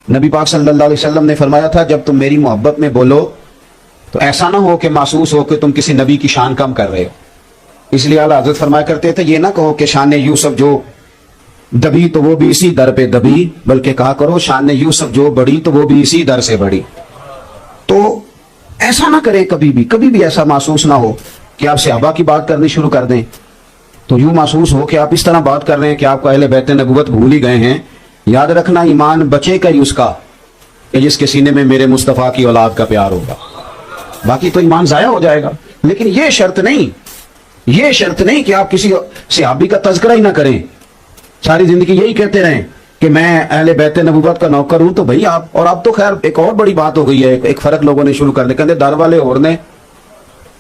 نبی پاک صلی اللہ علیہ وسلم نے فرمایا تھا جب تم میری محبت میں بولو تو ایسا نہ ہو کہ محسوس ہو کہ تم کسی نبی کی شان کم کر رہے ہو۔ اس لیے اعلیٰ حضرت فرمایا کرتے تھے یہ نہ کہو کہ شان یوسف جو دبی تو وہ بھی اسی در پہ دبی، بلکہ کہا کرو شان یوسف جو بڑی تو وہ بھی اسی در سے بڑی۔ تو ایسا نہ کریں کبھی بھی ایسا محسوس نہ ہو کہ آپ صحابہ کی بات کرنی شروع کر دیں تو یوں محسوس ہو کہ آپ اس طرح بات کر رہے ہیں کہ آپ کو اہل بیت نبوت بھول ہی گئے ہیں۔ یاد رکھنا ایمان بچے کا ہی اس کا کہ جس کے سینے میں میرے مصطفیٰ کی اولاد کا پیار ہوگا، باقی تو ایمان ضائع ہو جائے گا۔ لیکن یہ شرط نہیں کہ آپ کسی صحابی کا تذکرہ ہی نہ کریں، ساری زندگی یہی کہتے رہیں کہ میں اہل بیت نبوت کا نوکر ہوں۔ تو بھائی آپ، اور اب تو خیر ایک اور بڑی بات ہو گئی ہے، ایک فرق لوگوں نے شروع کر دیا، کہتے در والے اور نے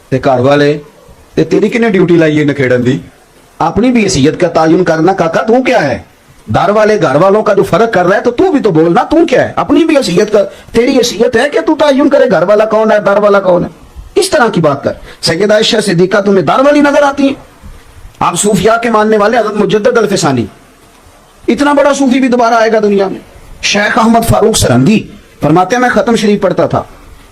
تے گھر والے تے تیری کنے ڈیوٹی لائی ہے نکھیڑن دی، اپنی بھی حیثیت کا تعین کرنا۔ کاکا تو کیا ہے؟ در والے گھر والوں کا جو فرق کر رہا ہے تو بھی تو بولنا، تو کیا ہے؟ اپنی بھی حیثیت کا، تیری حیثیت ہے کہ تو تعین کرے گھر والا کون ہے در والا کون ہے؟ اس طرح کی بات کر۔ سیدہ عائشہ صدیقہ تمہیں در والی نظر آتی ہیں؟ آپ صوفیاء کے ماننے والے حضرت مجدد الفسانی، اتنا بڑا صوفی بھی دوبارہ آئے گا دنیا میں، شیخ احمد فاروق سرہندی فرماتے ہیں میں ختم شریف پڑھتا تھا،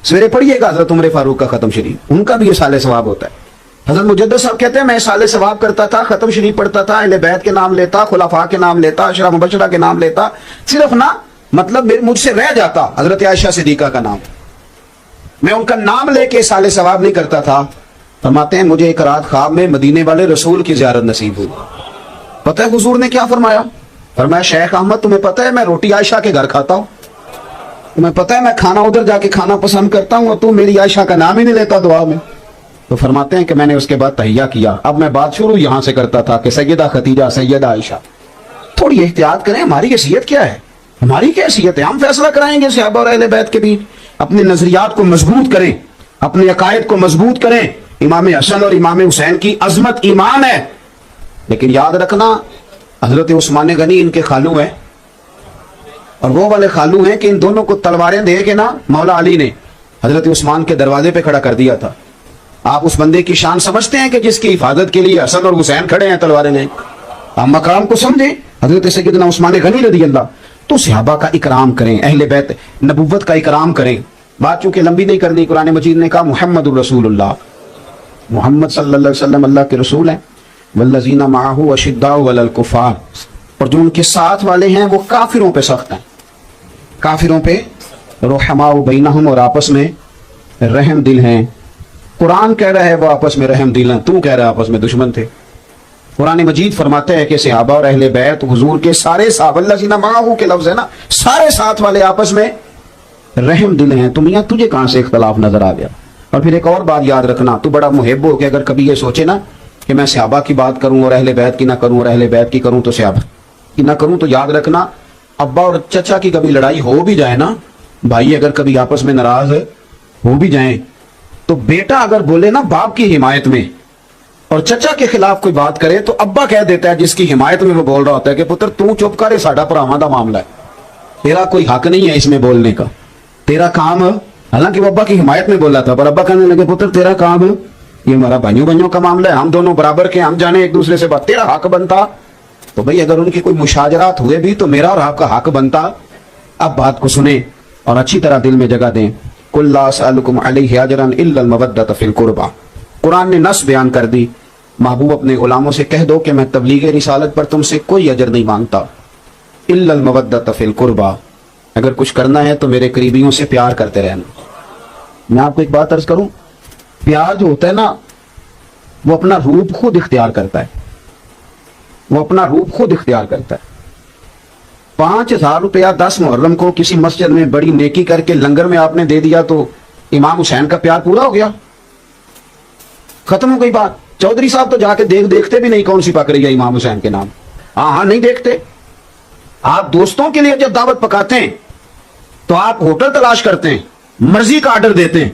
سویرے پڑھیے گا حضرت عمر فاروق کا ختم شریف، ان کا بھی یہ سال ثواب ہوتا ہے۔ حضرت مجدد صاحب کہتے ہیں میں سال ثواب کرتا تھا، ختم شریف پڑھتا تھا، اہل بیت کے نام لیتا، خلفاء کے نام لیتا، عشرہ مبشرہ کے نام لیتا، صرف نہ مطلب مجھ سے رہ جاتا حضرت عائشہ صدیقہ کا نام، میں ان کا نام لے کے سال ثواب نہیں کرتا تھا۔ فرماتے ہیں مجھے ایک رات خواب میں مدینے والے رسول کی زیارت نصیب ہوئی۔ پتہ ہے حضور نے کیا فرمایا؟ فرمایا شیخ احمد تمہیں پتہ ہے میں روٹی عائشہ کے گھر کھاتا ہوں، تمہیں پتہ ہے میں کھانا ادھر جا کے کھانا پسند کرتا ہوں اور تو میری عائشہ کا نام ہی نہیں لیتا دعا میں۔ تو فرماتے ہیں کہ میں نے اس کے بعد تحیہ کیا، اب میں بات شروع یہاں سے کرتا تھا کہ سیدہ خدیجہ، سیدہ عائشہ۔ تھوڑی احتیاط کریں، ہماری حیثیت کیا ہے، ہماری کیا حیثیت ہے؟ ہم فیصلہ کرائیں گے صحابہ اور اہل بیت کے بیچ، اپنے نظریات کو مضبوط کریں، اپنے عقائد کو مضبوط کریں۔ امام حسن اور امام حسین کی عظمت ایمان ہے، لیکن یاد رکھنا حضرت عثمان غنی ان کے خالو ہیں، اور وہ والے خالو ہیں کہ ان دونوں کو تلواریں دے کے نا مولا علی نے حضرت عثمان کے دروازے پہ کھڑا کر دیا تھا۔ آپ اس بندے کی شان سمجھتے ہیں کہ جس کی حفاظت کے لیے حسن اور حسین کھڑے ہیں تلواریں لے؟ آپ مقام کو سمجھیں، حضرت سیدنا عثمان غنی رضی اللہ۔ تو صحابہ کا اکرام کریں، اہل بیت نبوت کا اکرام کریں۔ بات چونکہ لمبی نہیں کرنی، قرآن مجید نے کہا محمد الرسول اللہ، محمد صلی اللہ علیہ وسلم اللہ کے رسول ہیں۔ والذین معہ اشداء علی الکفار، اور جو ان کے ساتھ والے ہیں وہ کافروں پہ سخت ہیں، کافروں پہ رحماء بینہم، اور آپس میں رحم دل ہیں۔ قرآن کہہ رہا ہے وہ آپس میں رحم دل ہیں، تو کہہ رہا ہے آپس میں دشمن تھے۔ قرآن مجید فرماتا ہے کہ صحابہ اور اہل بیت حضور کے سارے صحابہ، الذین معہ کے لفظ ہے نا، سارے ساتھ والے آپس میں رحم دل ہیں۔ تو میاں تجھے کہاں سے اختلاف نظر آ گیا؟ اور پھر ایک اور بات یاد رکھنا، تو بڑا محب ہو کہ اگر کبھی یہ سوچے نا کہ میں صحابہ کی بات کروں اور اہل بیت کی نہ کروں، اور اہل بیت کی کروں تو صحابہ کی نہ کروں، تو یاد رکھنا ابا اور چچا کی کبھی لڑائی ہو بھی جائے نا، بھائی اگر کبھی آپس میں ناراض ہو بھی جائیں، تو بیٹا اگر بولے نا باپ کی حمایت میں اور چچا کے خلاف کوئی بات کرے تو ابا کہہ دیتا ہے جس کی حمایت میں وہ بول رہا ہوتا ہے کہ پتر تو چپ کرے، ساڈا پراواں دا معاملہ ہے، تیرا کوئی حق نہیں ہے اس میں بولنے کا، تیرا کام، حالانکہ وہ ابا کی حمایت میں بولا تھا، پر ابا کہنے لگے پتر تیرا کام، یہ ہمارا بھائیوں کا معاملہ ہے، ہم دونوں برابر کے، ہم جانے ایک دوسرے سے بات، تیرا حق بنتا۔ تو بھئی اگر ان کی کوئی مشاجرات ہوئے بھی تو میرا اور آپ کا حق بنتا۔ اب بات کو سنیں اور اچھی طرح دل میں جگہ دیں۔ قُلْ لَا أَسْأَلُكُمْ عَلَيْهِ أَجْرًا إِلَّا الْمَوَدَّةَ فِي الْقُرْبَى، قرآن نے نص بیان کر دی، محبوب اپنے غلاموں سے کہہ دو کہ میں تبلیغ رسالت پر تم سے کوئی اجر نہیں مانگتا، إِلَّا الْمَوَدَّةَ فِي الْقُرْبَى، اگر کچھ کرنا ہے تو میرے قریبیوں سے پیار کرتے رہنا۔ میں آپ کو ایک بات عرض کروں، پیار جو ہوتا ہے نا وہ اپنا روپ خود اختیار کرتا ہے، وہ اپنا روپ خود اختیار کرتا ہے۔ 5000 روپیہ 10 محرم کو کسی مسجد میں بڑی نیکی کر کے لنگر میں آپ نے دے دیا تو امام حسین کا پیار پورا ہو گیا، ختم ہو گئی بات۔ چودھری صاحب تو جا کے دیکھتے بھی نہیں کون سی پک رہی ہے امام حسین کے نام، ہاں نہیں دیکھتے۔ آپ دوستوں کے لیے جب دعوت پکاتے ہیں تو آپ ہوٹل تلاش کرتے ہیں، مرضی کا آرڈر دیتے ہیں،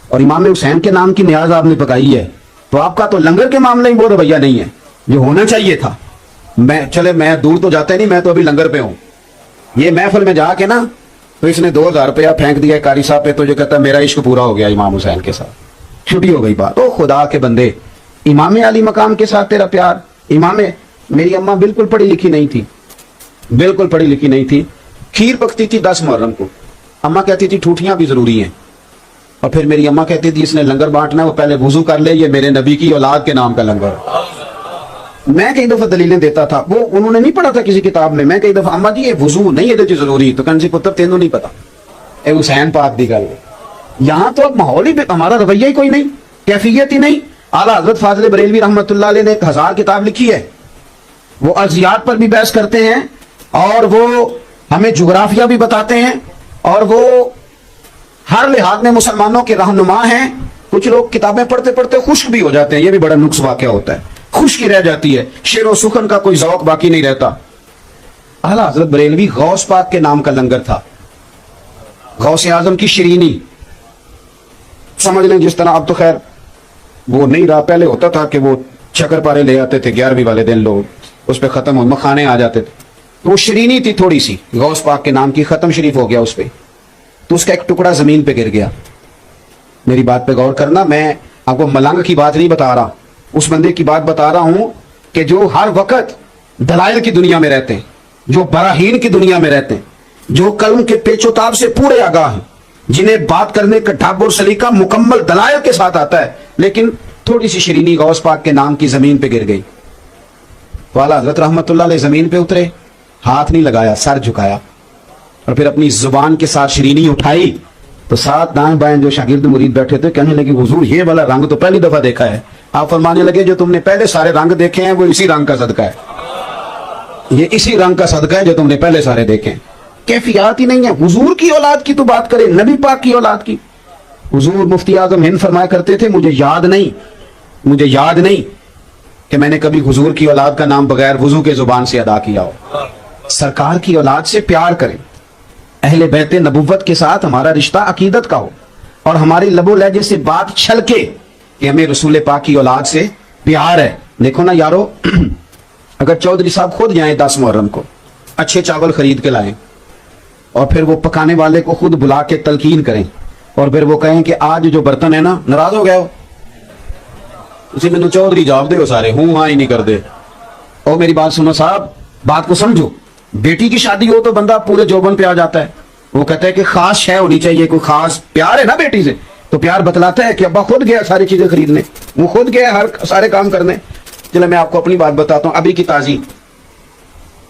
اور امام حسین کے نام کی نیاز آپ نے پکائی ہے تو آپ کا تو لنگر کے معاملے میں وہ رویہ نہیں ہے جو ہونا چاہیے تھا۔ میں دور تو جاتا نہیں، میں تو ابھی لنگر پہ ہوں، یہ محفل میں جا کے نا تو اس نے 2000 روپیہ پھینک دیا قاری صاحب پہ، تو جو کہتا ہے میرا عشق پورا ہو گیا امام حسین کے ساتھ، چھٹی ہو گئی بات۔ او خدا کے بندے، امام علی مقام کے ساتھ تیرا پیار۔ میری اماں بالکل پڑھی لکھی نہیں تھی، بالکل پڑھی لکھی نہیں تھی، खीर पकती थी 10 मुहर्रम को, अम्मा कहती थी ठूठियां भी जरूरी हैं, और फिर मेरी अम्मा कहती थी इसने लंगर बांटना है वो पहले वुजू कर ले, ये मेरे नबी की औलाद के नाम का लंगर। मैं कई दफा दलीलें देता था, वो उन्होंने नहीं पढ़ा था किसी किताब में। मैं कई दफा अम्मा जी ये वुजू नहीं है जरूरी, तो कहने से पुत्र तेनों नहीं पता, ए हुसैन पाक दी गल। यहाँ तो अब माहौल ही, हमारा रवैया ही कोई नहीं, कैफियत ही नहीं। आला हजरत फाजिल बरेलवी रहमतुल्लाह अलैह ने 1000 किताब लिखी है, वो अर्जियात पर भी बहस करते हैं, और वो हमें जुग्राफिया भी बताते हैं, और वो हर लिहाज में मुसलमानों के रहनुमा हैं। कुछ लोग किताबें पढ़ते पढ़ते खुश्क भी हो जाते हैं, ये भी बड़ा नुक्स वाकया होता है, खुश्की रह जाती है, शेर व सुखन का कोई ज़ौक बाकी नहीं रहता। आला हजरत बरेलवी गौस पाक के नाम का लंगर था, गौस आजम की शरीनी समझ लें, जिस तरह अब तो खैर वो नहीं रहा, पहले होता था कि वो शक्कर पारे ले आते थे 11वीं वाले दिन, लोग उस पर खत्म हो मखाने आ जाते थे, तो वो शरीनी थी थोड़ी सी, गौस पाक के नाम की, खत्म शरीफ हो गया उस पर, तो उसका एक टुकड़ा जमीन पे गिर गया। मेरी बात पे गौर करना, मैं आपको मलंग की बात नहीं बता रहा, उस बंदे की बात बता रहा हूं कि जो हर वक्त दलाइल की दुनिया में रहते हैं, जो बराहीन की दुनिया में रहते हैं, जो कलम के पेचोताब से पूरे आगाह हैं, जिन्हें बात करने का ढाब और सलीका मुकम्मल दलाइल के साथ आता है, लेकिन थोड़ी सी शरीनी गौस पाक के नाम की जमीन पे गिर गई। तो आला हज़रत रहमतुल्लाह अलैह जमीन पे उतरे, हाथ नहीं लगाया, सर झुकाया, और फिर अपनी जुबान के साथ शरीनी उठाई, तो साथ दाएं बाएं जो शागिर्द मुरीद बैठे थे कहने लगे हुजूर ये वाला रंग तो पहली दफा देखा है। आप फरमाने लगे जो तुमने पहले सारे रंग देखे हैं वो इसी रंग का सदका है, ये इसी रंग का सदका है जो तुमने पहले सारे देखे हैं। कैफियत ही नहीं है। हुजूर की औलाद की तो बात करें, नबी पाक की औलाद की। हुजूर मुफ्ती आजम हिंद फरमाया करते थे, मुझे याद नहीं कि मैंने कभी हुजूर की औलाद का नाम बगैर वुजू के जुबान से अदा किया हो। सरकार की औलाद से प्यार करें, अहले बैत नबुव्वत के साथ हमारा रिश्ता अकीदत का हो, और हमारी लबो लहजे से बात छलके कि हमें रसूल पाक की औलाद से प्यार है। देखो ना यारो, अगर चौधरी साहब खुद जाएं 10 मुहर्रम को, अच्छे चावल खरीद के लाएं, और फिर वो पकाने वाले को खुद बुला के तलकीन करें, और फिर वो कहें कि आज जो बर्तन है ना, नाराज हो गया हो, उसी में तो चौधरी जवाब दे हो सारे हूं हाँ ही नहीं कर दे। और मेरी बात सुनो साहब, बात को समझो, बेटी की शादी हो तो बंदा पूरे जोबन पे आ जाता है, वो कहता है कि खास शय होनी चाहिए, कोई खास प्यार है ना बेटी से, तो प्यार बतलाता है कि अब्बा खुद गया सारी चीजें खरीदने, वो खुद गया हर सारे काम करने। चलो मैं आपको अपनी बात बताता हूँ, अभी की ताजी,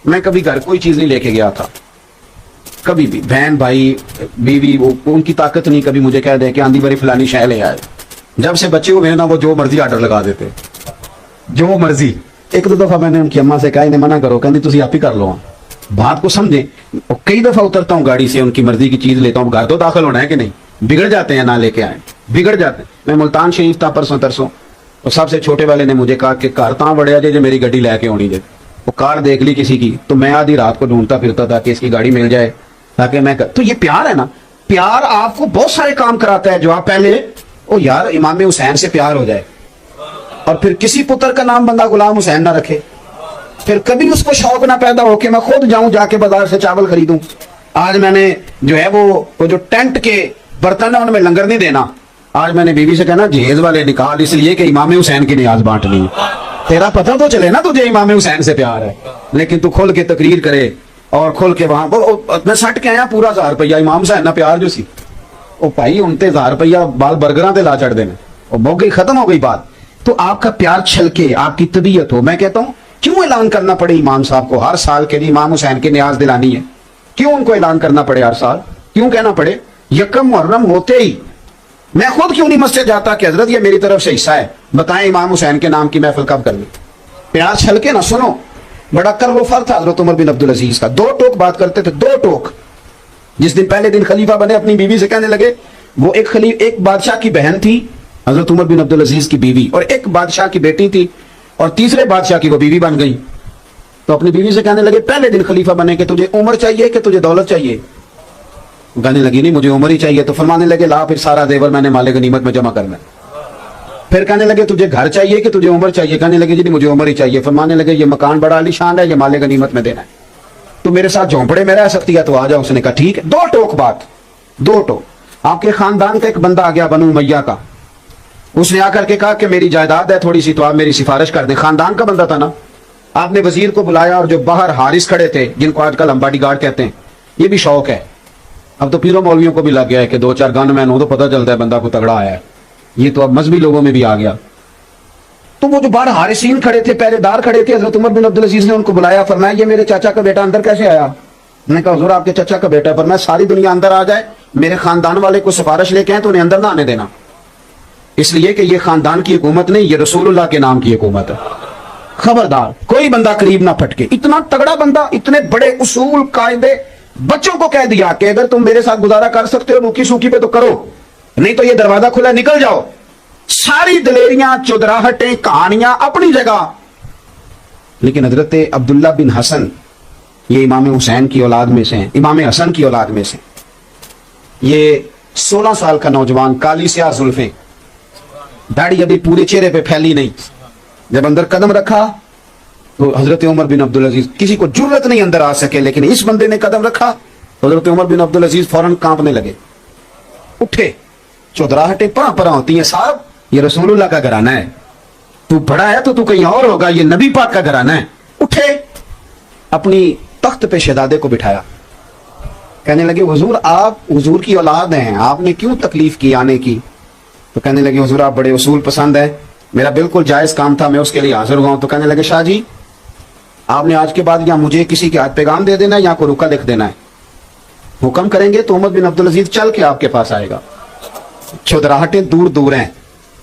मैं कभी घर कोई चीज नहीं लेके गया था, कभी भी, बहन भाई बीवी वो उनकी ताकत नहीं कभी मुझे कह दे कि आंधी बारी फलानी शय ले आए। जब से बच्चे हुए ना वो जो मर्जी ऑर्डर लगा देते, जो मर्जी। एक दो दफा मैंने उनकी अम्मा से कहा इन्हें मना करो, कहती तुम आप ही कर लो, बात को समझे। और कई दफा उतरता हूँ गाड़ी से, उनकी मर्जी की चीज लेता हूँ, घर तो दाखिल होना है कि नहीं, बिगड़ जाते हैं, ना लेके आए बिगड़ जाते हैं। मैं मुल्तान शरीफ था परसों तरसों, और सबसे छोटे वाले ने मुझे कहा कि कार तां बढ़िया जे मेरी गड्डी लेके आनी जे। वो कार देख ली किसी की, तो मैं आधी रात को ढूंढता फिरता था कि इसकी गाड़ी मिल जाए ताकि मैं तो ये प्यार है ना, प्यार आपको बहुत सारे काम कराता है जो आप पहले ओ यार इमाम हुसैन से प्यार हो जाए, और फिर किसी पुत्र का नाम बंदा गुलाम हुसैन ना रखे, फिर कभी उसको शौक ना पैदा हो कि मैं खुद जाऊं जाके बाजार से चावल खरीदूं। आज मैंने जो है वो जो टेंट के बर्तन है उनमें लंगर नहीं देना, आज मैंने बीवी से कहना जहेज वाले निकाल, इसलिए कि इमाम हुसैन की नियाज बांटनी है। तेरा पता तो चले ना तुझे इमाम हुसैन से प्यार है, लेकिन तू खुल के तकरीर करे और खुल के वहां मैं सट के आया पूरा 1000 रुपया इमाम हुसैन ना प्यार जो सी ओ भाई उनते 1000 रुपया बाल बर्गरां ते ला चढ़ देने, और बहुत गई खत्म हो गई बात। तो आपका प्यार छलके, आपकी तबीयत हो। मैं कहता हूं क्यों ऐलान करना पड़े इमाम साहब को हर साल के लिए इमाम हुसैन की नियाज दिलानी है, क्यों उनको ऐलान करना पड़े हर साल, क्यों कहना पड़े? यकम मुहर्रम होते ही मैं खुद क्यों नहीं मस्जिद जाता कि हजरत ये मेरी तरफ से हिस्सा है, बताएं इमाम हुसैन के नाम की महफिल कब करनी। प्यार छलके ना। सुनो, बड़ा कर्वफर था हजरत उमर बिन अब्दुल अजीज का, 2 टोक बात करते थे, 2 टोक। जिस दिन पहले दिन खलीफा बने अपनी बीवी से कहने लगे, वो एक बादशाह की बहन थी हजरत उमर बिन अब्दुल अजीज की बीवी, और एक बादशाह की बेटी थी, और तीसरे बादशाह की वो बीवी बन गई। तो अपनी बीवी से कहने लगे पहले दिन खलीफा बने कि तुझे उम्र चाहिए कि तुझे दौलत चाहिए? कहने लगी नहीं मुझे उम्र ही चाहिए। तो फरमाने लगे ला फिर सारा जेवर मैंने माले गनीमत में जमा करना है। फिर कहने लगे तुझे घर चाहिए कि तुझे उम्र चाहिए? कहने लगे जी मुझे उम्र ही चाहिए। फरमाने लगे ये मकान बड़ा आलीशान है, ये माले गनीमत में देना है, तो मेरे साथ झोंपड़े में रह सकती है तो आ जाओ। उसने कहा ठीक है। 2 टोक बात, 2 टोक। आपके खानदान का एक बंदा आ गया बनु उमैया का, उसने आकर के कहा कि मेरी जायदाद है थोड़ी सी, तो आप मेरी सिफारिश कर दें। खानदान का बंदा था ना। आपने वजीर को बुलाया, और जो बाहर हारिस खड़े थे जिनको आजकल हम बॉडीगार्ड कहते हैं, ये भी शौक है। अब तो पीरों मौलवियों को भी लग गया है कि 2-4 गन मैन हो तो पता चलता है बंदा को तगड़ा आया है। ये तो अब मजहबी लोगों में भी आ गया। तो वो जो बाहर हारिसीन खड़े थे, पहरेदार खड़े थे, हजरत उमर बिन अब्दुल अजीज ने उनको बुलाया, फरमाया ये मेरे चाचा का बेटा अंदर कैसे आया? मैंने कहा हुजूर आपके चाचा का बेटा। फरमाया सारी दुनिया अंदर आ जाए, मेरे खानदान वाले को सिफारिश लेके आए तो उन्हें अंदर ना आने देना, इसलिए कि ये खानदान की हुकूमत नहीं, ये रसूलुल्लाह के नाम की हुकूमत है। खबरदार कोई बंदा करीब ना फटके। इतना तगड़ा बंदा, इतने बड़े उसूल कायदे, बच्चों को कह दिया कि अगर तुम मेरे साथ गुजारा कर सकते हो रूखी सूखी पे तो करो, नहीं तो ये दरवाजा खुला, निकल जाओ। सारी दलेरियां, चौधराहटें, कहानियां अपनी जगह। लेकिन हजरत अब्दुल्ला बिन हसन, ये इमाम हुसैन की औलाद में से हैं, इमाम हसन की औलाद में से, ये 16 साल का नौजवान, काली स्याह जुल्फें, दाढ़ी अभी पूरे चेहरे पे फैली नहीं, जब अंदर कदम रखा तो हजरत उमर बिन अब्दुल अजीज, किसी को जुर्रत नहीं अंदर आ सके, लेकिन इस बंदे ने कदम रखा तो हजरत उमर बिन अब्दुल अजीज फौरन कांपने लगे, उठे। चौधराहटें परा परा होती हैं, साहब ये रसूलुल्लाह का घराना है, तू बड़ा है तो तू कहीं और होगा, ये नबी पाक का घराना है। उठे, अपनी तख्त पे शहजादे को बिठाया, कहने लगे हुजूर आप हुजूर की औलाद हैं, आपने क्यों तकलीफ की आने की? तो कहने लगे हुजूर आप बड़े उसूल पसंद है, मेरा बिल्कुल जायज काम था, मैं उसके लिए हाजिर हुआ हूं। तो कहने लगे शाह जी आपने आज के बाद या मुझे किसी के हाथ पैगाम दे देना है या कोई रुका लिख देना है, हुक्म करेंगे तो उमर बिन अब्दुल अजीज चल के आपके पास आएगा। चौधराहटें दूर दूर हैं,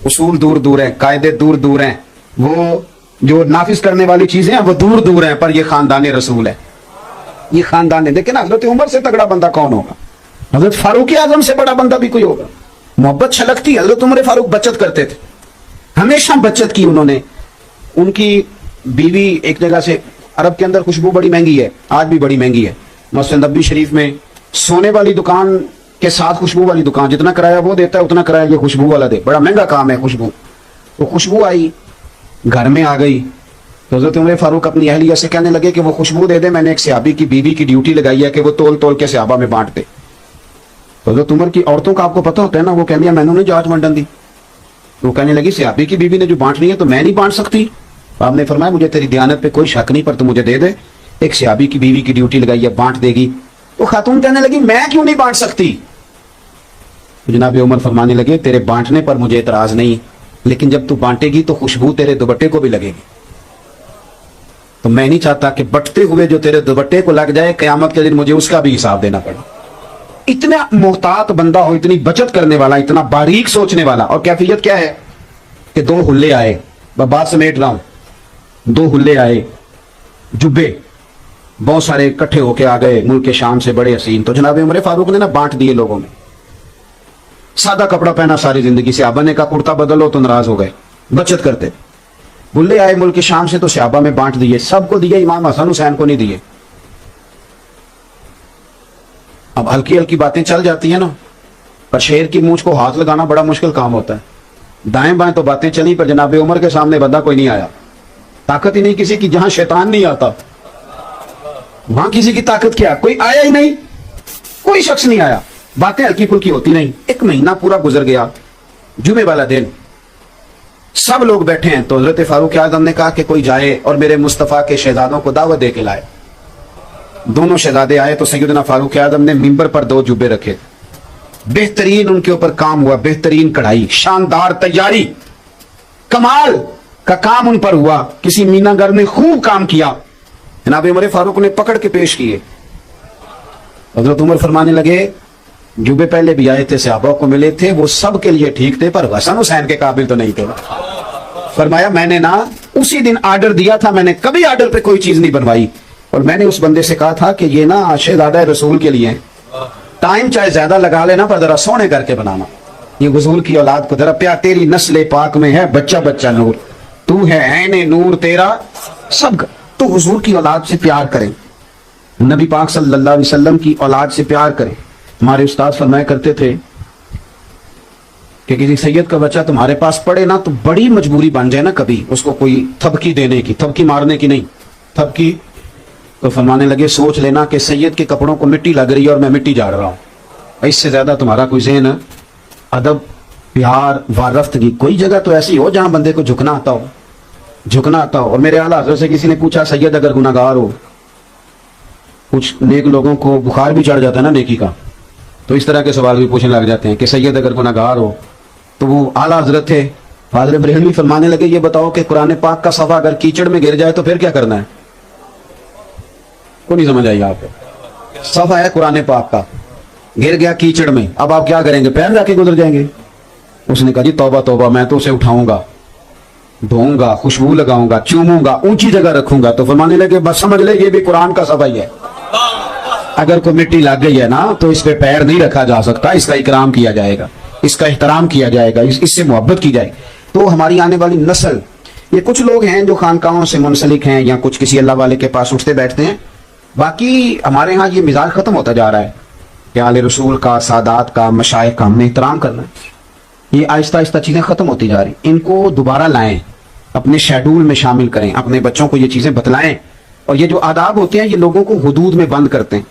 उसूल दूर दूर हैं, कायदे दूर दूर हैं, वो जो नाफिज करने वाली चीजें हैं वो दूर दूर हैं, पर ये खानदान रसूल है, ये खानदान है। लेकिन हजरत उमर से तगड़ा बंदा कौन होगा? हजरत फारूक आजम से बड़ा बंदा भी कोई होगा? मोहब्बत छलकती। हजरत उमर फारूक बचत करते थे, हमेशा बचत की उन्होंने। उनकी बीवी एक जगह से, अरब के अंदर खुशबू बड़ी महंगी है, आज भी बड़ी महंगी है, मस्जिद नबी शरीफ में सोने वाली दुकान के साथ खुशबू वाली दुकान, जितना किराया वो देता है उतना किराया ये खुशबू वाला दे, बड़ा महंगा काम है खुशबू। वो खुशबू आई, घर में आ गई तो हजरत उमर फारूक अपनी अहलिया से कहने लगे कि वो खुशबू दे दे, मैंने एक सहाबी की बीवी की ड्यूटी लगाई है कि वो तोल तोल के सहाबा में बांट दे। तो हजरत उमर की औरतों का आपको पता होता है ना, वो कहनी मैंने उन्हें जांच मंडन दी। वो कहने लगी सहाबी की बीवी ने जो बांटनी है तो मैं नहीं बांट सकती। आपने फरमाया मुझे तेरी दयानत पे कोई शक नहीं, पर तू मुझे दे दे, एक सहाबी की बीवी की ड्यूटी लगाई है, बांट देगी। वो खातून कहने लगी मैं क्यों नहीं बांट सकती? तो जनाब उमर फरमाने लगे तेरे बांटने पर मुझे एतराज नहीं, लेकिन जब तू बांटेगी तो खुशबू तेरे दुपट्टे को भी लगेगी, तो मैं नहीं चाहता कि बटते हुए जो तेरे दुपट्टे को लग जाए कयामत के दिन मुझे उसका भी हिसाब देना पड़े। इतना मोहतात बंदा हो, इतनी बचत करने वाला, इतना बारीक सोचने वाला। और कैफियत क्या है कि 2 हुल्ले आए, मैं बात समेट रहा हूं, 2 हुल्ले आए, जुब्बे बहुत सारे इकट्ठे होके आ गए मुल्क के शाम से, बड़े हसीन। तो जनाब उमर फारूक ने ना बांट दिए लोगों में। सादा कपड़ा पहना सारी जिंदगी, सहाबा ने कहा कुर्ता बदलो तो नाराज हो गए, बचत करते। हुल्ले आए मुल्क के शाम से तो सहाबा में बांट दिए, सबको दिए, इमाम हसन हुसैन को नहीं दिए। अब हल्की हल्की बातें चल जाती है ना, पर शेर की मूंछ को हाथ लगाना बड़ा मुश्किल काम होता है। दाएं बाएं तो बातें चली, पर जनाब उमर के सामने बंदा कोई नहीं आया। ताकत ही नहीं किसी की, जहां शैतान नहीं आता वहां किसी की ताकत क्या? कोई आया ही नहीं, कोई शख्स नहीं आया। बातें हल्की फुल्की होती नहीं। 1 महीना पूरा गुजर गया, जुमे वाला दिन, सब लोग बैठे हैं। तो हजरत फारूक आज़म ने कहा कि कोई जाए और मेरे मुस्तफा के शहजादों को दावत दे के लाए। दोनों शहजादे आए तो सैयदना फारूक आज़म ने मिंबर पर 2 जुब्बे रखे, बेहतरीन उनके ऊपर काम हुआ, बेहतरीन कढ़ाई, शानदार तैयारी, कमाल का काम उन पर हुआ। किसी मीनागर ने खूब काम किया। जनाब उमर फारूक ने पकड़ के पेश किए। हजरत उमर फरमाने लगे जुबे पहले भी आए थे, सहाबा को मिले थे, वो सब के लिए ठीक थे, पर हसन हुसैन के काबिल तो नहीं थे। फरमाया मैंने ना उसी दिन आर्डर दिया था, मैंने कभी आर्डर पे कोई चीज नहीं बनवाई, और मैंने उस बंदे से कहा था कि ये ना शहजादा रसूल के लिए, टाइम चाहे ज्यादा लगा लेना पर जरा सोने करके बनाना। ये हुजूर की औलाद को जरा प्यार, तेरी नस्ल पाक में है बच्चा बच्चा नूर, तू है ऐने नूर तेरा सब। तो हुजूर की औलाद से प्यार करें, नबी पाक सल्लल्लाहु अलैहि वसल्लम की औलाद से प्यार करें। हमारे उस्ताद फरमाया करते थे कि किसी सैयद का बच्चा तुम्हारे पास पड़े ना तो बड़ी मजबूरी बन जाए ना कभी उसको कोई थपकी देने की, थपकी मारने की नहीं, थपकी। तो फरमाने लगे सोच लेना कि सैयद के कपड़ों को मिट्टी लग रही है और मैं मिट्टी झाड़ रहा हूं। इससे ज्यादा तुम्हारा कोई ज़हन, अदब, प्यार, वारफ्तगी, कोई जगह तो ऐसी हो जहां बंदे को झुकना आता हो, झुकना आता हो। और मेरे आला हज़रत से किसी ने पूछा सैयद अगर गुनाहगार हो کچھ نیک لوگوں کو بخار بھی چڑھ جاتا ہے نا نیکی کا، تو اس طرح کے سوال بھی پوچھنے لگ جاتے ہیں کہ سید اگر گناہگار ہو تو وہ اعلیٰ حضرت تھے فاضل بریلوی فرمانے لگے یہ بتاؤ کہ قرآن پاک کا صفحہ اگر کیچڑ میں گر جائے تو پھر کیا کرنا ہے؟ کو نہیں سمجھ آئی آپ کو؟ صفحہ ہے قرآن پاک کا، گر گیا کیچڑ میں، اب آپ کیا کریں گے؟ پیر جا کے گزر جائیں گے؟ اس نے کہا جی توبہ توبہ، میں تو اسے اٹھاؤں گا، دھوؤں گا، خوشبو لگاؤں گا، چوموں گا، اونچی جگہ رکھوں گا۔ تو فرمانے لگے بس سمجھ لے یہ بھی قرآن کا صفحہ ہی ہے، اگر کوئی مٹی لگ گئی ہے نا تو اس پہ پیر نہیں رکھا جا سکتا، اس کا اکرام کیا جائے گا، اس کا احترام کیا جائے گا، اس سے محبت کی جائے۔ تو ہماری آنے والی نسل، یہ کچھ لوگ ہیں جو خانقاہوں سے منسلک ہیں یا کچھ کسی اللہ والے کے پاس اٹھتے بیٹھتے ہیں، باقی ہمارے ہاں یہ مزاج ختم ہوتا جا رہا ہے کہ آل رسول کا، سادات کا، مشائخ کا ہم نے احترام کرنا ہے۔ یہ آہستہ آہستہ چیزیں ختم ہوتی جا رہی، ان کو دوبارہ لائیں، اپنے شیڈول میں شامل کریں، اپنے بچوں کو یہ چیزیں بتلائیں۔ اور یہ جو آداب ہوتے ہیں یہ لوگوں کو حدود میں بند کرتے ہیں،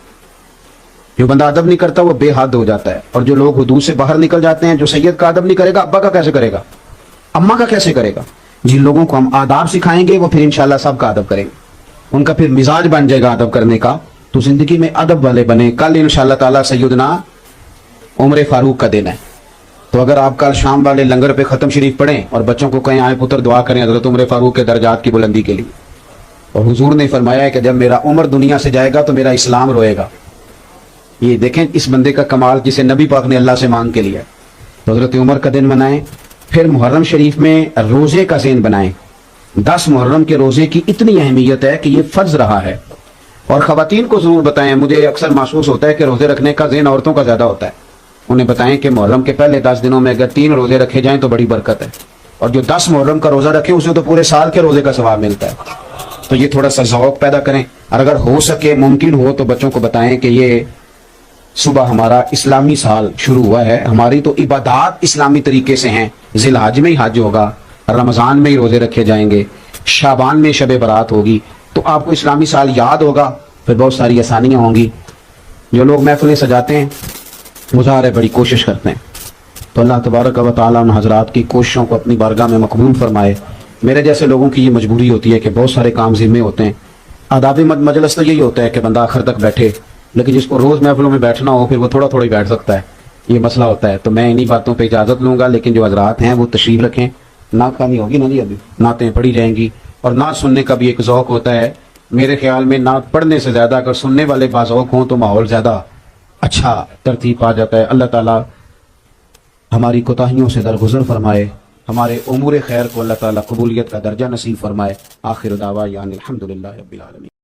جو بندہ ادب نہیں کرتا وہ بے حد ہو جاتا ہے، اور جو لوگ حدود سے باہر نکل جاتے ہیں، جو سید کا ادب نہیں کرے گا ابا کا کیسے کرے گا، اماں کا کیسے کرے گا؟ جن لوگوں کو ہم آداب سکھائیں گے وہ پھر انشاءاللہ سب کا ادب کریں گے، ان کا پھر مزاج بن جائے گا ادب کرنے کا، تو زندگی میں ادب والے بنے۔ کل انشاءاللہ تعالی سیدنا عمر فاروق کا دن ہے، تو اگر آپ کل شام والے لنگر پہ ختم شریف پڑھیں اور بچوں کو کہیں آئے پتر دعا کریں حضرت عمر فاروق کے درجات کی بلندی کے لیے۔ اور حضور نے فرمایا ہے کہ جب میرا عمر دنیا سے جائے گا تو میرا اسلام روئے گا۔ یہ دیکھیں اس بندے کا کمال جسے نبی پاک نے اللہ سے مانگ کے لیا۔ تو حضرت عمر کا دن منائیں، پھر محرم شریف میں روزے کا ذہن بنائیں۔ 10 محرم کے روزے کی اتنی اہمیت ہے کہ یہ فرض رہا ہے، اور خواتین کو ضرور بتائیں۔ مجھے اکثر محسوس ہوتا ہے کہ روزے رکھنے کا ذہن عورتوں کا زیادہ ہوتا ہے، انہیں بتائیں کہ محرم کے پہلے 10 دنوں میں اگر 3 روزے رکھے جائیں تو بڑی برکت ہے، اور جو 10 محرم کا روزہ رکھے اسے تو پورے سال کے روزے کا ثواب ملتا ہے۔ تو یہ تھوڑا سا ذوق پیدا کریں، اور اگر ہو سکے ممکن ہو تو بچوں کو بتائیں کہ یہ صبح ہمارا اسلامی سال شروع ہوا ہے، ہماری تو عبادات اسلامی طریقے سے ہیں، ذی الحج میں ہی حج ہوگا، رمضان میں ہی روزے رکھے جائیں گے، شعبان میں شب برات ہوگی، تو آپ کو اسلامی سال یاد ہوگا، پھر بہت ساری آسانیاں ہوں گی۔ جو لوگ محفلیں سجاتے ہیں وہ ظاہر ہے بڑی کوشش کرتے ہیں، تو اللہ تبارک و تعالیٰ ان حضرات کی کوششوں کو اپنی بارگاہ میں مقبول فرمائے۔ میرے جیسے لوگوں کی یہ مجبوری ہوتی ہے کہ بہت سارے کام ذمے ہوتے ہیں۔ آداب مجلس تو یہی ہوتا ہے کہ بندہ آخر تک بیٹھے، لیکن جس کو روز محفلوں میں بیٹھنا ہو پھر وہ تھوڑا تھوڑا ہی بیٹھ سکتا ہے، یہ مسئلہ ہوتا ہے۔ تو میں انہی باتوں پہ اجازت لوں گا، لیکن جو حضرات ہیں وہ تشریف رکھیں۔ نعت خوانی ہوگی نا جی، ابھی نعتیں پڑھی جائیں گی، اور نعت سننے کا بھی ایک ذوق ہوتا ہے۔ میرے خیال میں نعت پڑھنے سے زیادہ اگر سننے والے باذوق ہوں تو ماحول زیادہ اچھا ترتیب پا جاتا ہے۔ اللہ تعالیٰ ہماری کوتاہیوں سے درگزر فرمائے، ہمارے امور خیر کو اللہ تعالیٰ قبولیت کا درجہ نصیب فرمائے۔ آخر دعوانا الحمدللہ رب العالمین۔